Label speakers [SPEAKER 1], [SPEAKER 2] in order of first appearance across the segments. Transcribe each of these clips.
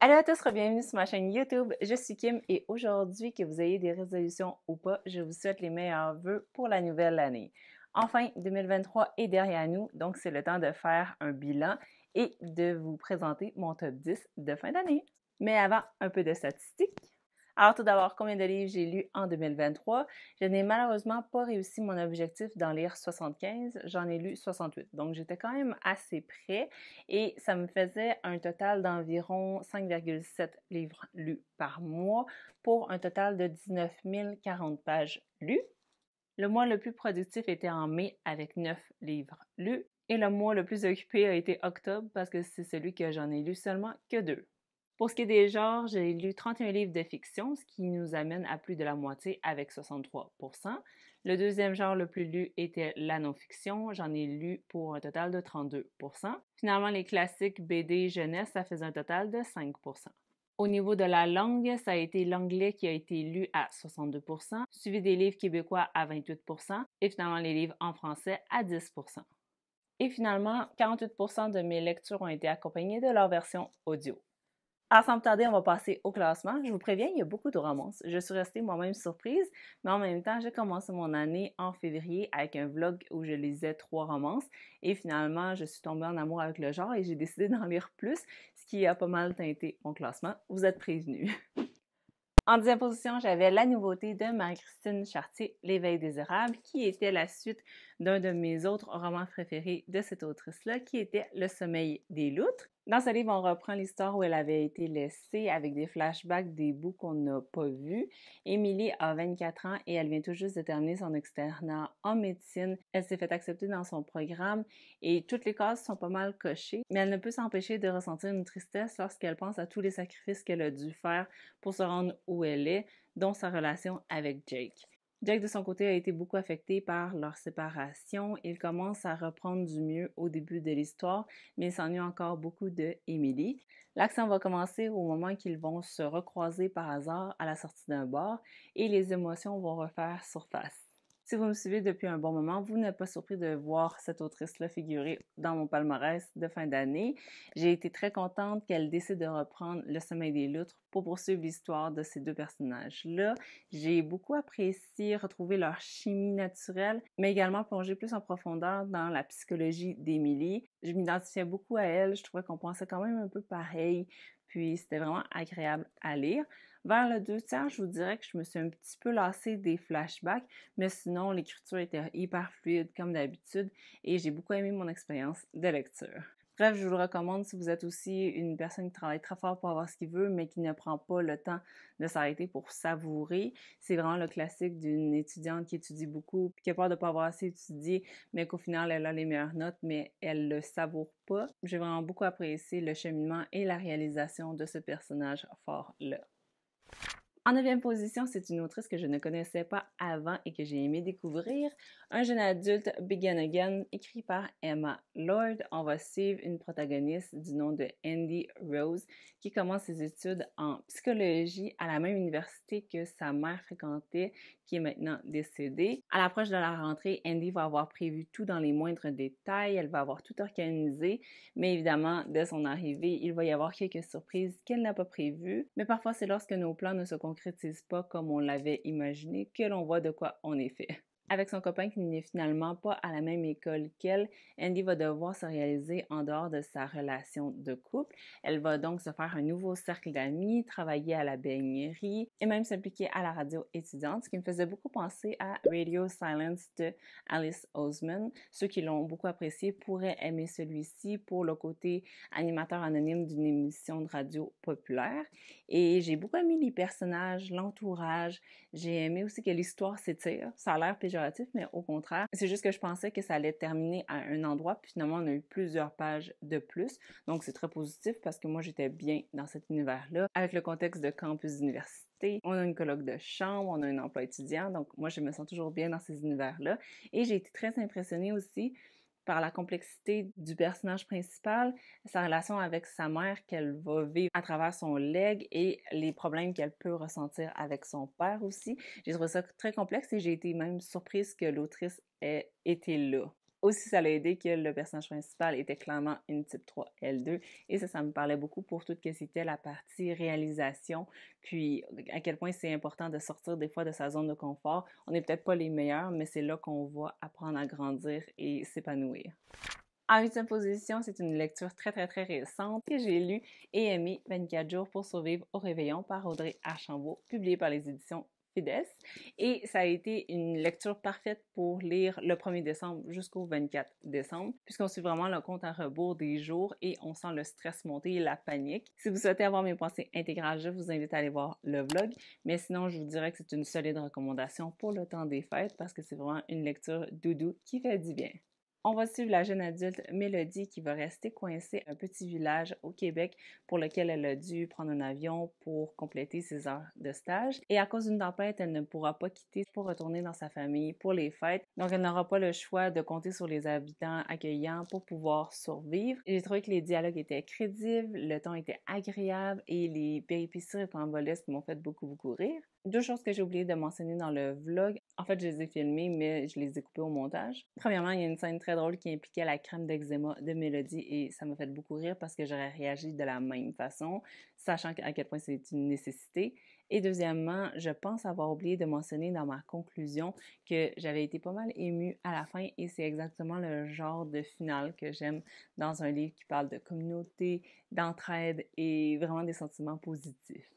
[SPEAKER 1] Allô à tous, bienvenue sur ma chaîne YouTube. Je suis Kim et aujourd'hui, que vous ayez des résolutions ou pas, je vous souhaite les meilleurs vœux pour la nouvelle année. Enfin, 2023 est derrière nous, donc c'est le temps de faire un bilan et de vous présenter mon top 10 de fin d'année. Mais avant, un peu de statistiques. Alors tout d'abord, combien de livres j'ai lus en 2023? Je n'ai malheureusement pas réussi mon objectif d'en lire 75, j'en ai lu 68. Donc j'étais quand même assez près et ça me faisait un total d'environ 5,7 livres lus par mois pour un total de 19 040 pages lues. Le mois le plus productif était en mai avec 9 livres lus et le mois le plus occupé a été octobre parce que c'est celui que j'en ai lu seulement que 2. Pour ce qui est des genres, j'ai lu 31 livres de fiction, ce qui nous amène à plus de la moitié avec 63%. Le deuxième genre le plus lu était la non-fiction, j'en ai lu pour un total de 32%. Finalement, les classiques BD jeunesse, ça faisait un total de 5%. Au niveau de la langue, ça a été l'anglais qui a été lu à 62%, suivi des livres québécois à 28% et finalement les livres en français à 10%. Et finalement, 48% de mes lectures ont été accompagnées de leur version audio. Alors, sans me tarder, on va passer au classement. Je vous préviens, il y a beaucoup de romances. Je suis restée moi-même surprise, mais en même temps, j'ai commencé mon année en février avec un vlog où je lisais 3 romances et finalement, je suis tombée en amour avec le genre et j'ai décidé d'en lire plus, ce qui a pas mal teinté mon classement. Vous êtes prévenus. En 10e position, j'avais la nouveauté de Marie-Christine Chartier, L'éveil des érables, qui était la suite d'un de mes autres romans préférés de cette autrice-là, qui était Le sommeil des loutres. Dans ce livre, on reprend l'histoire où elle avait été laissée avec des flashbacks des bouts qu'on n'a pas vus. Émilie a 24 ans et elle vient tout juste de terminer son externat en médecine. Elle s'est fait accepter dans son programme et toutes les cases sont pas mal cochées, mais elle ne peut s'empêcher de ressentir une tristesse lorsqu'elle pense à tous les sacrifices qu'elle a dû faire pour se rendre où elle est, dont sa relation avec Jake. Jake, de son côté, a été beaucoup affecté par leur séparation. Il commence à reprendre du mieux au début de l'histoire, mais il s'ennuie encore beaucoup de Emily. L'action va commencer au moment qu'ils vont se recroiser par hasard à la sortie d'un bar et les émotions vont refaire surface. Si vous me suivez depuis un bon moment, vous n'êtes pas surpris de voir cette autrice-là figurer dans mon palmarès de fin d'année. J'ai été très contente qu'elle décide de reprendre Le sommeil des loutres pour poursuivre l'histoire de ces deux personnages-là. J'ai beaucoup apprécié retrouver leur chimie naturelle, mais également plonger plus en profondeur dans la psychologie d'Emily. Je m'identifiais beaucoup à elle, je trouvais qu'on pensait quand même un peu pareil, puis c'était vraiment agréable à lire. Vers le 2 tiers, je vous dirais que je me suis un petit peu lassée des flashbacks, mais sinon, l'écriture était hyper fluide comme d'habitude et j'ai beaucoup aimé mon expérience de lecture. Bref, je vous le recommande si vous êtes aussi une personne qui travaille très fort pour avoir ce qu'il veut, mais qui ne prend pas le temps de s'arrêter pour savourer. C'est vraiment le classique d'une étudiante qui étudie beaucoup, puis qui a peur de ne pas avoir assez étudié, mais qu'au final, elle a les meilleures notes, mais elle le savoure pas. J'ai vraiment beaucoup apprécié le cheminement et la réalisation de ce personnage fort-là. En 9e position, c'est une autrice que je ne connaissais pas avant et que j'ai aimé découvrir. Un jeune adulte, Begin Again, écrit par Emma Lord. On va suivre une protagoniste du nom de Andy Rose qui commence ses études en psychologie à la même université que sa mère fréquentait, qui est maintenant décédée. À l'approche de la rentrée, Andy va avoir prévu tout dans les moindres détails. Elle va avoir tout organisé, mais évidemment, dès son arrivée, il va y avoir quelques surprises qu'elle n'a pas prévues. Mais parfois, c'est lorsque nos plans ne se concrétise pas comme on l'avait imaginé que l'on voit de quoi on est fait. Avec son copain qui n'est finalement pas à la même école qu'elle, Andy va devoir se réaliser en dehors de sa relation de couple. Elle va donc se faire un nouveau cercle d'amis, travailler à la baignerie et même s'impliquer à la radio étudiante, ce qui me faisait beaucoup penser à Radio Silence de Alice Oseman. Ceux qui l'ont beaucoup apprécié pourraient aimer celui-ci pour le côté animateur anonyme d'une émission de radio populaire. Et j'ai beaucoup aimé les personnages, l'entourage. J'ai aimé aussi que l'histoire s'étire. Ça a l'air péjoratif, mais au contraire. C'est juste que je pensais que ça allait terminer à un endroit, puis finalement, on a eu plusieurs pages de plus. Donc, c'est très positif parce que moi, j'étais bien dans cet univers-là. Avec le contexte de campus d'université, on a une coloc de chambre, on a un emploi étudiant. Donc, moi, je me sens toujours bien dans ces univers-là. Et j'ai été très impressionnée aussi par la complexité du personnage principal, sa relation avec sa mère qu'elle va vivre à travers son legs et les problèmes qu'elle peut ressentir avec son père aussi. J'ai trouvé ça très complexe et j'ai été même surprise que l'autrice ait été là. Aussi, ça l'a aidé que le personnage principal était clairement une type 3 L2 et ça me parlait beaucoup pour tout ce que c'était la partie réalisation, puis à quel point c'est important de sortir des fois de sa zone de confort. On n'est peut-être pas les meilleurs, mais c'est là qu'on va apprendre à grandir et s'épanouir. En huitième position, c'est une lecture très récente que j'ai lue et aimée, 24 jours pour survivre au réveillon par Audrey Archambault, publiée par les éditions Fides. Et ça a été une lecture parfaite pour lire le 1er décembre jusqu'au 24 décembre, puisqu'on suit vraiment le compte à rebours des jours et on sent le stress monter et la panique. Si vous souhaitez avoir mes pensées intégrales, je vous invite à aller voir le vlog, mais sinon, je vous dirais que c'est une solide recommandation pour le temps des fêtes parce que c'est vraiment une lecture doudou qui fait du bien. On va suivre la jeune adulte Mélodie qui va rester coincée à un petit village au Québec pour lequel elle a dû prendre un avion pour compléter ses heures de stage. Et à cause d'une tempête, elle ne pourra pas quitter pour retourner dans sa famille pour les fêtes. Donc, elle n'aura pas le choix de compter sur les habitants accueillants pour pouvoir survivre. J'ai trouvé que les dialogues étaient crédibles, le ton était agréable et les péripéties rocambolesques m'ont fait beaucoup rire. Deux choses que j'ai oublié de mentionner dans le vlog. En fait, je les ai filmées, mais je les ai coupées au montage. Premièrement, il y a une scène très drôle qui impliquait la crème d'eczéma de Mélodie et ça m'a fait beaucoup rire parce que j'aurais réagi de la même façon, sachant à quel point c'est une nécessité. Et deuxièmement, je pense avoir oublié de mentionner dans ma conclusion que j'avais été pas mal émue à la fin et c'est exactement le genre de finale que j'aime dans un livre qui parle de communauté, d'entraide et vraiment des sentiments positifs.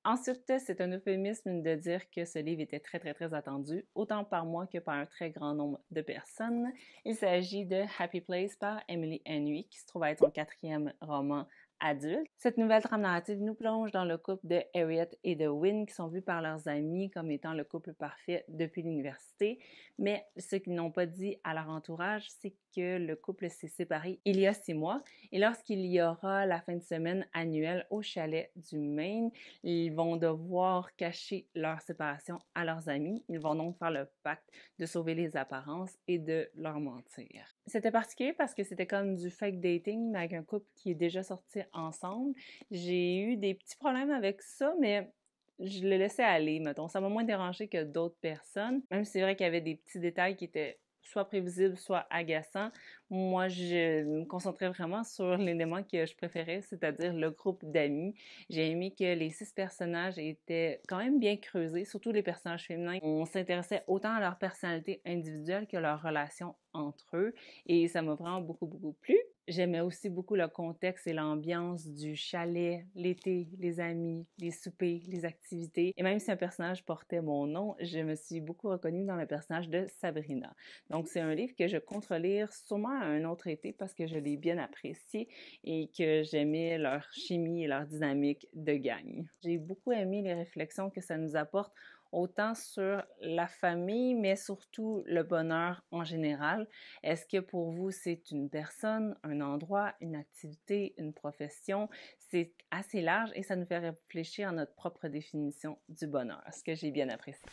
[SPEAKER 1] Ensuite, c'est un euphémisme de dire que ce livre était très attendu, autant par moi que par un très grand nombre de personnes. Il s'agit de Happy Place par Emily Henry, qui se trouve être son 4e roman adulte. Cette nouvelle trame narrative nous plonge dans le couple de Harriet et de Wynne, qui sont vus par leurs amis comme étant le couple parfait depuis l'université. Mais ce qu'ils n'ont pas dit à leur entourage, c'est que le couple s'est séparé il y a 6 mois. Et lorsqu'il y aura la fin de semaine annuelle au chalet du Maine, ils vont devoir cacher leur séparation à leurs amis. Ils vont donc faire le pacte de sauver les apparences et de leur mentir. C'était particulier parce que c'était comme du fake dating, mais avec un couple qui est déjà sorti ensemble. J'ai eu des petits problèmes avec ça, mais je le laissais aller, mettons. Ça m'a moins dérangé que d'autres personnes. Même si c'est vrai qu'il y avait des petits détails qui étaient soit prévisibles, soit agaçants. Moi, je me concentrais vraiment sur l'élément que je préférais, c'est-à-dire le groupe d'amis. J'ai aimé que les 6 personnages étaient quand même bien creusés, surtout les personnages féminins. On s'intéressait autant à leur personnalité individuelle que leurs relations entre eux et ça m'a vraiment beaucoup plu. J'aimais aussi beaucoup le contexte et l'ambiance du chalet, l'été, les amis, les soupers, les activités. Et même si un personnage portait mon nom, je me suis beaucoup reconnue dans le personnage de Sabrina. Donc, c'est un livre que je compte relire sûrement à un autre été parce que je l'ai bien apprécié et que j'aimais leur chimie et leur dynamique de gang. J'ai beaucoup aimé les réflexions que ça nous apporte autant sur la famille, mais surtout le bonheur en général. Est-ce que pour vous, c'est une personne, un endroit, une activité, une profession? C'est assez large et ça nous fait réfléchir à notre propre définition du bonheur, ce que j'ai bien apprécié.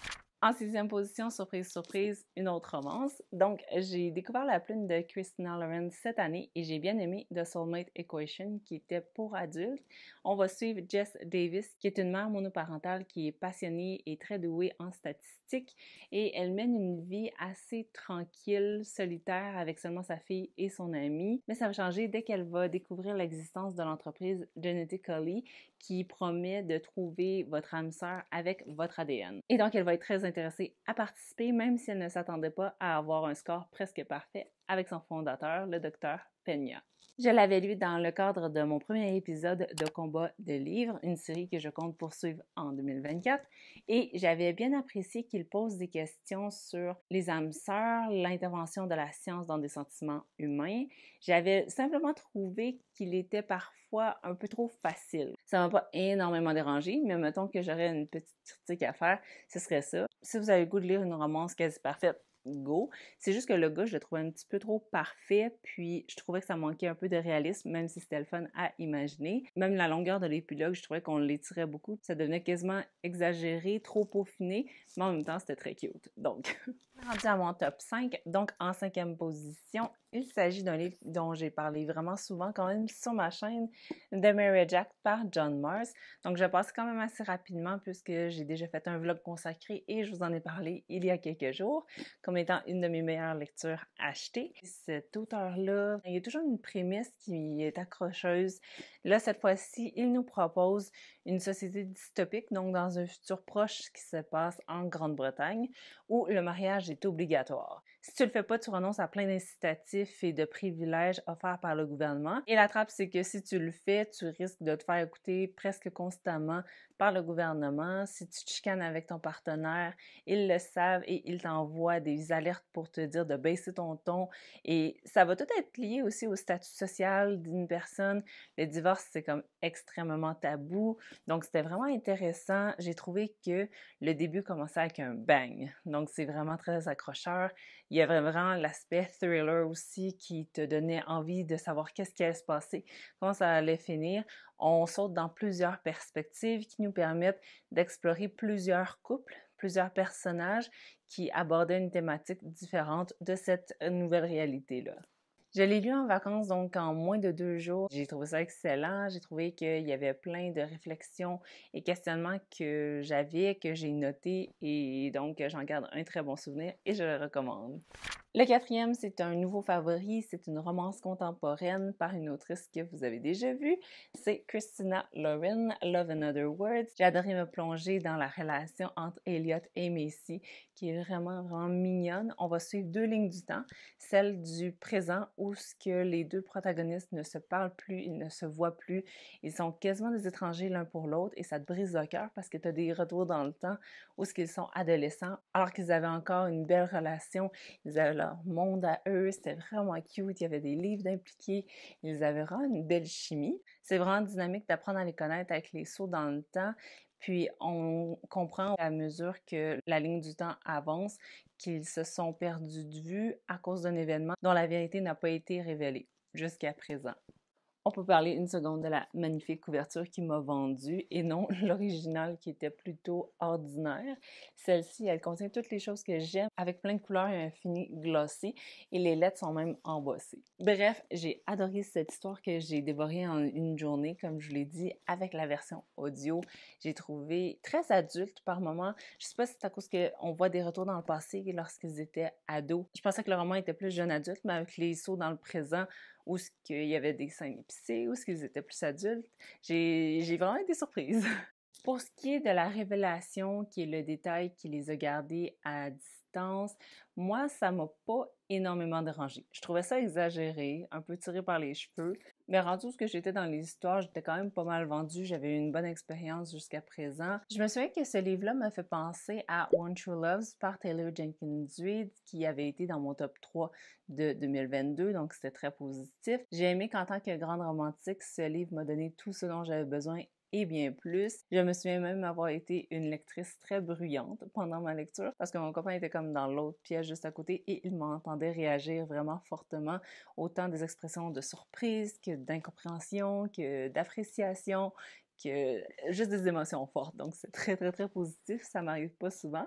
[SPEAKER 1] En 6e position, surprise, une autre romance. Donc, j'ai découvert La Plume de Christina Lauren cette année et j'ai bien aimé The Soulmate Equation qui était pour adultes. On va suivre Jess Davis qui est une mère monoparentale qui est passionnée et très douée en statistiques et elle mène une vie assez tranquille, solitaire avec seulement sa fille et son amie. Mais ça va changer dès qu'elle va découvrir l'existence de l'entreprise Genetically qui promet de trouver votre âme sœur avec votre ADN. Et donc, elle va être très intéressée à participer, même si elle ne s'attendait pas à avoir un score presque parfait avec son fondateur, le docteur Peña. Je l'avais lu dans le cadre de mon premier épisode de Combat de livres, une série que je compte poursuivre en 2024, et j'avais bien apprécié qu'il pose des questions sur les âmes sœurs, l'intervention de la science dans des sentiments humains. J'avais simplement trouvé qu'il était parfois un peu trop facile. Ça m'a pas énormément dérangé, mais mettons que j'aurais une petite critique à faire, ce serait ça. Si vous avez le goût de lire une romance quasi parfaite, go. C'est juste que le gars, je le trouvais un petit peu trop parfait, puis je trouvais que ça manquait un peu de réalisme, même si c'était le fun à imaginer. Même la longueur de l'épilogue, je trouvais qu'on l'étirait beaucoup. Ça devenait quasiment exagéré, trop peaufiné, mais en même temps, c'était très cute. Donc, Rendu à mon top 5, donc en cinquième position, il s'agit d'un livre dont j'ai parlé vraiment souvent quand même sur ma chaîne, The Marriage Act par John Marrs. Donc je passe quand même assez rapidement puisque j'ai déjà fait un vlog consacré et je vous en ai parlé il y a quelques jours comme étant une de mes meilleures lectures achetées. Cet auteur-là, il y a toujours une prémisse qui est accrocheuse. Là, cette fois-ci, il nous propose une société dystopique, donc dans un futur proche qui se passe en Grande-Bretagne, où le mariage est obligatoire. Si tu le fais pas, tu renonces à plein d'incitatifs et de privilèges offerts par le gouvernement. Et la trappe, c'est que si tu le fais, tu risques de te faire écouter presque constamment par le gouvernement. Si tu te chicanes avec ton partenaire, ils le savent et ils t'envoient des alertes pour te dire de baisser ton ton. Et ça va tout être lié aussi au statut social d'une personne. Le divorce, c'est comme extrêmement tabou. Donc, c'était vraiment intéressant. J'ai trouvé que le début commençait avec un bang. Donc, c'est vraiment très accrocheur. Il y avait vraiment l'aspect thriller aussi qui te donnait envie de savoir qu'est-ce qui allait se passer, comment ça allait finir. On saute dans plusieurs perspectives qui nous permettent d'explorer plusieurs couples, plusieurs personnages qui abordaient une thématique différente de cette nouvelle réalité-là. Je l'ai lu en vacances, donc en moins de 2 jours. J'ai trouvé ça excellent. J'ai trouvé qu'il y avait plein de réflexions et questionnements que j'avais, que j'ai notés, et donc j'en garde un très bon souvenir et je le recommande. Le quatrième, c'est un nouveau favori. C'est une romance contemporaine par une autrice que vous avez déjà vue. C'est Christina Lauren, Love and Other Words. J'ai adoré me plonger dans la relation entre Elliot et Macy, qui est vraiment, vraiment mignonne. On va suivre 2 lignes du temps. Celle du présent où ce que les 2 protagonistes ne se parlent plus, ils ne se voient plus. Ils sont quasiment des étrangers l'un pour l'autre et ça te brise le cœur parce que tu as des retours dans le temps où ce qu'ils sont adolescents alors qu'ils avaient encore une belle relation. Ils avaient leur monde à eux, c'était vraiment cute, il y avait des livres d'impliqués, ils avaient vraiment une belle chimie. C'est vraiment dynamique d'apprendre à les connaître avec les sauts dans le temps, puis on comprend à mesure que la ligne du temps avance qu'ils se sont perdus de vue à cause d'un événement dont la vérité n'a pas été révélée jusqu'à présent. On peut parler une seconde de la magnifique couverture qui m'a vendue et non l'original qui était plutôt ordinaire. Celle-ci, elle contient toutes les choses que j'aime avec plein de couleurs et un fini glossy et les lettres sont même embossées. Bref, j'ai adoré cette histoire que j'ai dévorée en une journée, comme je vous l'ai dit, avec la version audio. J'ai trouvé très adulte par moments. Je sais pas si c'est à cause qu'on voit des retours dans le passé lorsqu'ils étaient ados. Je pensais que le roman était plus jeune adulte, mais avec les sauts dans le présent, où ce qu'il y avait des scènes épicées, où ce qu'ils étaient plus adultes. J'ai vraiment été surprise. Pour ce qui est de la révélation, qui est le détail qui les a gardés à distance, moi, ça m'a pas énormément dérangé. Je trouvais ça exagéré, un peu tiré par les cheveux, mais rendu où ce que j'étais dans les histoires, j'étais quand même pas mal vendue, j'avais eu une bonne expérience jusqu'à présent. Je me souviens que ce livre-là m'a fait penser à One True Loves par Taylor Jenkins Reid, qui avait été dans mon top 3 de 2022, donc c'était très positif. J'ai aimé qu'en tant que grande romantique, ce livre m'a donné tout ce dont j'avais besoin et bien plus. Je me souviens même avoir été une lectrice très bruyante pendant ma lecture parce que mon copain était comme dans l'autre pièce juste à côté et il m'entendait réagir vraiment fortement, autant des expressions de surprise que d'incompréhension, que d'appréciation, que juste des émotions fortes. Donc c'est très très très positif, ça m'arrive pas souvent.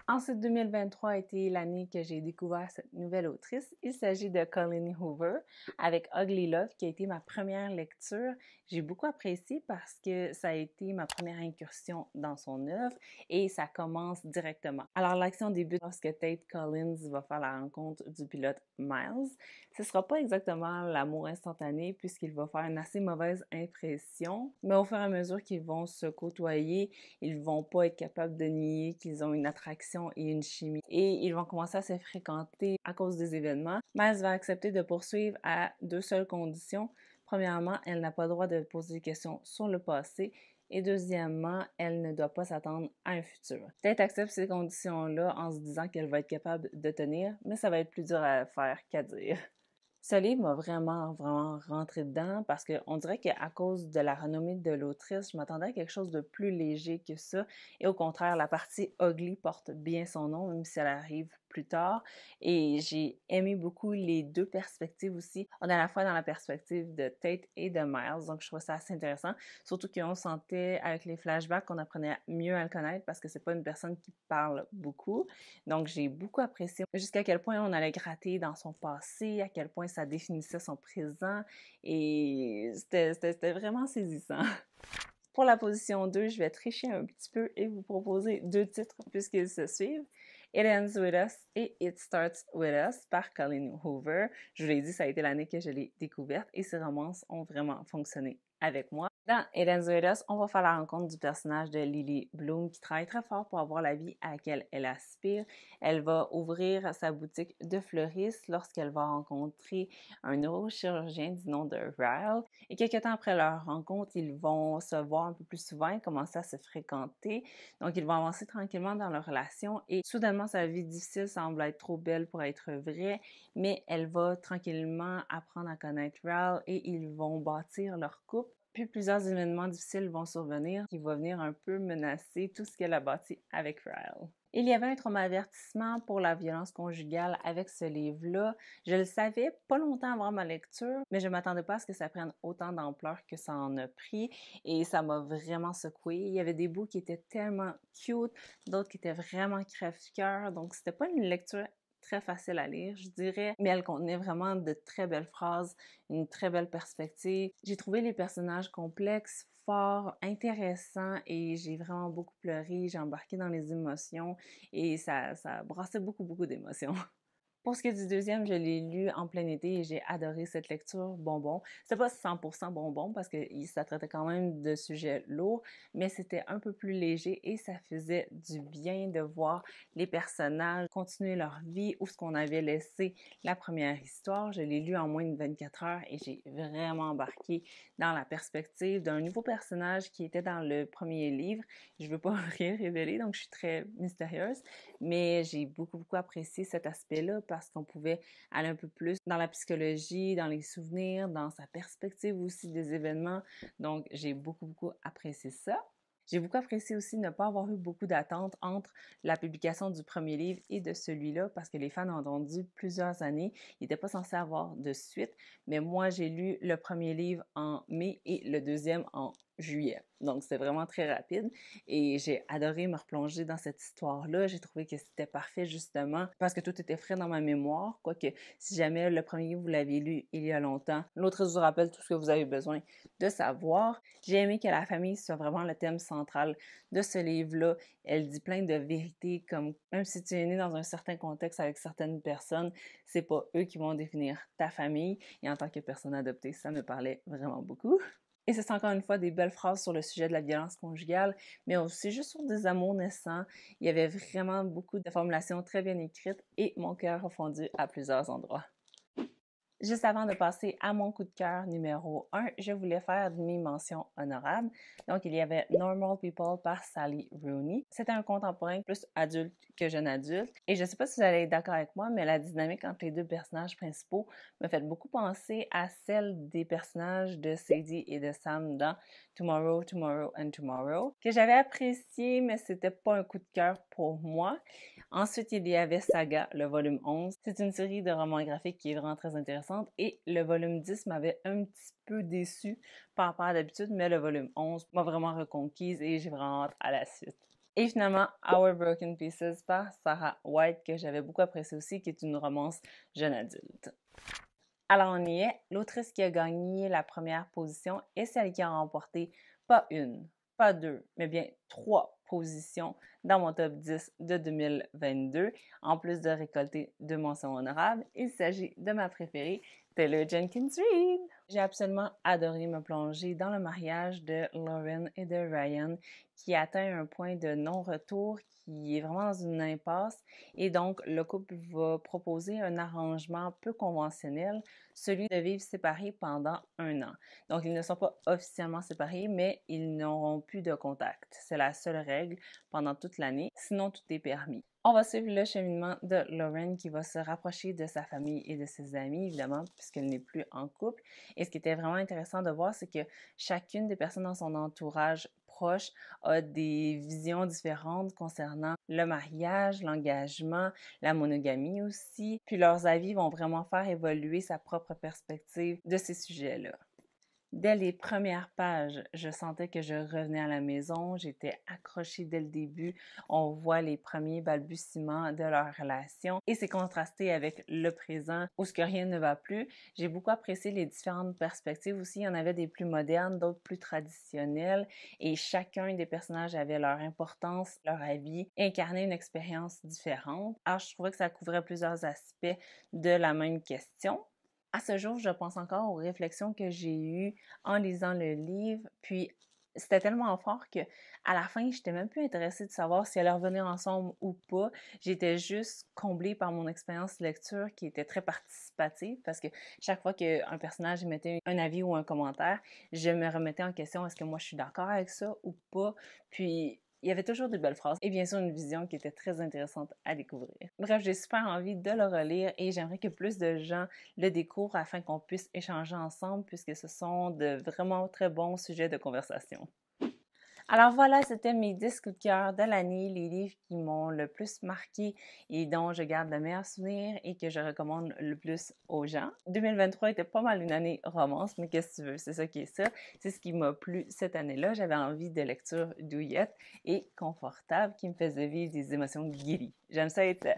[SPEAKER 1] Ensuite, 2023 a été l'année que j'ai découvert cette nouvelle autrice. Il s'agit de Colleen Hoover avec Ugly Love, qui a été ma première lecture. J'ai beaucoup apprécié parce que ça a été ma première incursion dans son œuvre et ça commence directement. Alors, l'action débute lorsque Tate Collins va faire la rencontre du pilote Miles. Ce ne sera pas exactement l'amour instantané puisqu'il va faire une assez mauvaise impression, mais au fur et à mesure qu'ils vont se côtoyer, ils vont pas être capables de nier qu'ils ont une attraction et une chimie. Et ils vont commencer à se fréquenter à cause des événements. Miles va accepter de poursuivre à 2 seules conditions. Premièrement, elle n'a pas le droit de poser des questions sur le passé. Et deuxièmement, elle ne doit pas s'attendre à un futur. Tate accepte ces conditions-là en se disant qu'elle va être capable de tenir, mais ça va être plus dur à faire qu'à dire. Ce livre m'a vraiment, vraiment rentré dedans parce qu'on dirait qu'à cause de la renommée de l'autrice, je m'attendais à quelque chose de plus léger que ça. Et au contraire, la partie ugly porte bien son nom, même si elle arrive plus tard et j'ai aimé beaucoup les deux perspectives aussi. On est à la fois dans la perspective de Tate et de Miles, donc je trouve ça assez intéressant, surtout qu'on sentait avec les flashbacks qu'on apprenait mieux à le connaître parce que c'est pas une personne qui parle beaucoup. Donc j'ai beaucoup apprécié jusqu'à quel point on allait gratter dans son passé, à quel point ça définissait son présent et c'était vraiment saisissant. Pour la position 2, je vais tricher un petit peu et vous proposer deux titres puisqu'ils se suivent. It Ends With Us et It Starts With Us par Colleen Hoover. Je vous l'ai dit, ça a été l'année que je l'ai découverte et ces romances ont vraiment fonctionné avec moi. Dans It Ends With Us, on va faire la rencontre du personnage de Lily Bloom qui travaille très fort pour avoir la vie à laquelle elle aspire. Elle va ouvrir sa boutique de fleuriste lorsqu'elle va rencontrer un neurochirurgien du nom de Ryle. Et quelques temps après leur rencontre, ils vont se voir un peu plus souvent et commencer à se fréquenter. Donc, ils vont avancer tranquillement dans leur relation et soudainement, sa vie difficile semble être trop belle pour être vraie, mais elle va tranquillement apprendre à connaître Ryle et ils vont bâtir leur couple. Puis plusieurs événements difficiles vont survenir qui vont venir un peu menacer tout ce qu'elle a bâti avec Ryle. Il y avait un trauma-avertissement pour la violence conjugale avec ce livre-là. Je le savais pas longtemps avant ma lecture, mais je m'attendais pas à ce que ça prenne autant d'ampleur que ça en a pris et ça m'a vraiment secouée. Il y avait des bouts qui étaient tellement cute, d'autres qui étaient vraiment crève-cœur, donc c'était pas une lecture très facile à lire, je dirais, mais elle contenait vraiment de très belles phrases, une très belle perspective. J'ai trouvé les personnages complexes, forts, intéressants et j'ai vraiment beaucoup pleuré, j'ai embarqué dans les émotions et ça brassait beaucoup d'émotions. Pour ce qui est du deuxième, je l'ai lu en plein été et j'ai adoré cette lecture bonbon. C'était pas 100% bonbon parce que ça traitait quand même de sujets lourds, mais c'était un peu plus léger et ça faisait du bien de voir les personnages continuer leur vie où ce qu'on avait laissé la première histoire. Je l'ai lu en moins de 24 heures et j'ai vraiment embarqué dans la perspective d'un nouveau personnage qui était dans le premier livre. Je veux pas rien révéler, donc je suis très mystérieuse, mais j'ai beaucoup apprécié cet aspect-là parce qu'on pouvait aller un peu plus dans la psychologie, dans les souvenirs, dans sa perspective aussi des événements. Donc, j'ai beaucoup apprécié ça. J'ai beaucoup apprécié aussi ne pas avoir eu beaucoup d'attentes entre la publication du premier livre et de celui-là parce que les fans ont attendu plusieurs années. Il n'était pas censé avoir de suite, mais moi, j'ai lu le premier livre en mai et le deuxième en juillet. Donc, c'était vraiment très rapide et j'ai adoré me replonger dans cette histoire-là. J'ai trouvé que c'était parfait justement parce que tout était frais dans ma mémoire. Quoique, si jamais le premier livre, vous l'avez lu il y a longtemps, l'autre vous rappelle tout ce que vous avez besoin de savoir. J'ai aimé que la famille soit vraiment le thème central de ce livre-là. Elle dit plein de vérités comme même si tu es né dans un certain contexte avec certaines personnes, c'est pas eux qui vont définir ta famille. Et en tant que personne adoptée, ça me parlait vraiment beaucoup. Et c'est encore une fois des belles phrases sur le sujet de la violence conjugale, mais aussi juste sur des amours naissants. Il y avait vraiment beaucoup de formulations très bien écrites et mon cœur a fondu à plusieurs endroits. Juste avant de passer à mon coup de cœur numéro 1, je voulais faire mes mentions honorables. Donc, il y avait Normal People par Sally Rooney. C'était un contemporain plus adulte que jeune adulte. Et je ne sais pas si vous allez être d'accord avec moi, mais la dynamique entre les deux personnages principaux me fait beaucoup penser à celle des personnages de Sadie et de Sam dans Tomorrow, Tomorrow and Tomorrow, que j'avais apprécié, mais c'était pas un coup de cœur pour moi. Ensuite, il y avait Saga, le volume 11. C'est une série de romans graphiques qui est vraiment très intéressante et le volume 10 m'avait un petit peu déçue par rapport à d'habitude, mais le volume 11 m'a vraiment reconquise et j'ai vraiment hâte à la suite. Et finalement, Our Broken Pieces par Sarah White, que j'avais beaucoup apprécié aussi, qui est une romance jeune adulte. Alors on y est, l'autrice qui a gagné la première position est celle qui a remporté pas une, pas deux, mais bien 3 positions dans mon top 10 de 2022, en plus de récolter 2 mentions honorables. Il s'agit de ma préférée, Taylor Jenkins Reid. J'ai absolument adoré me plonger dans le mariage de Lauren et de Ryan qui atteint un point de non-retour qui est vraiment dans une impasse et donc le couple va proposer un arrangement peu conventionnel, celui de vivre séparés pendant 1 an. Donc ils ne sont pas officiellement séparés, mais ils n'auront plus de contact. C'est la seule règle pendant toute l'année, sinon tout est permis. On va suivre le cheminement de Lauren qui va se rapprocher de sa famille et de ses amis, évidemment, puisqu'elle n'est plus en couple. Et ce qui était vraiment intéressant de voir, c'est que chacune des personnes dans son entourage proche a des visions différentes concernant le mariage, l'engagement, la monogamie aussi, puis leurs avis vont vraiment faire évoluer sa propre perspective de ces sujets-là. Dès les premières pages, je sentais que je revenais à la maison, j'étais accrochée dès le début. On voit les premiers balbutiements de leur relation et c'est contrasté avec le présent où ce que rien ne va plus. J'ai beaucoup apprécié les différentes perspectives aussi. Il y en avait des plus modernes, d'autres plus traditionnelles et chacun des personnages avait leur importance, leur avis, incarnait une expérience différente. Alors, je trouvais que ça couvrait plusieurs aspects de la même question. À ce jour, je pense encore aux réflexions que j'ai eues en lisant le livre, puis c'était tellement fort que à la fin, j'étais même plus intéressée de savoir si elle allait revenir ensemble ou pas. J'étais juste comblée par mon expérience lecture qui était très participative parce que chaque fois qu'un personnage mettait un avis ou un commentaire, je me remettais en question, est-ce que moi je suis d'accord avec ça ou pas? Puis il y avait toujours de belles phrases et bien sûr une vision qui était très intéressante à découvrir. Bref, j'ai super envie de le relire et j'aimerais que plus de gens le découvrent afin qu'on puisse échanger ensemble puisque ce sont de vraiment très bons sujets de conversation. Alors voilà, c'était mes 10 coups de cœur de l'année, les livres qui m'ont le plus marqué et dont je garde le meilleur souvenir et que je recommande le plus aux gens. 2023 était pas mal une année romance, mais qu'est-ce que tu veux, c'est ça qui est ça. C'est ce qui m'a plu cette année-là. J'avais envie de lecture douillette et confortable qui me faisait vivre des émotions guéries. J'aime ça être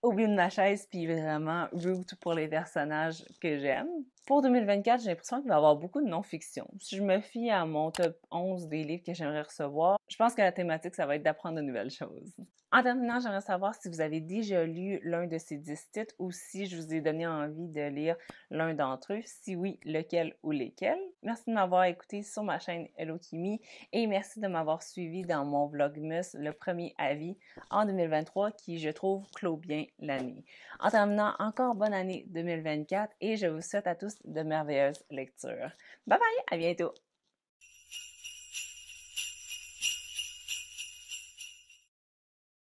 [SPEAKER 1] au bout de ma chaise puis vraiment root pour les personnages que j'aime. Pour 2024, j'ai l'impression qu'il va y avoir beaucoup de non-fiction. Si je me fie à mon top 11 des livres que j'aimerais recevoir, je pense que la thématique, ça va être d'apprendre de nouvelles choses. En terminant, j'aimerais savoir si vous avez déjà lu l'un de ces 10 titres ou si je vous ai donné envie de lire l'un d'entre eux. Si oui, lequel ou lesquels. Merci de m'avoir écouté sur ma chaîne Hello Kimi et merci de m'avoir suivi dans mon Vlogmas, le premier avis en 2023 qui, je trouve, clôt bien l'année. En terminant, encore bonne année 2024 et je vous souhaite à tous de merveilleuses lectures. Bye bye, à bientôt!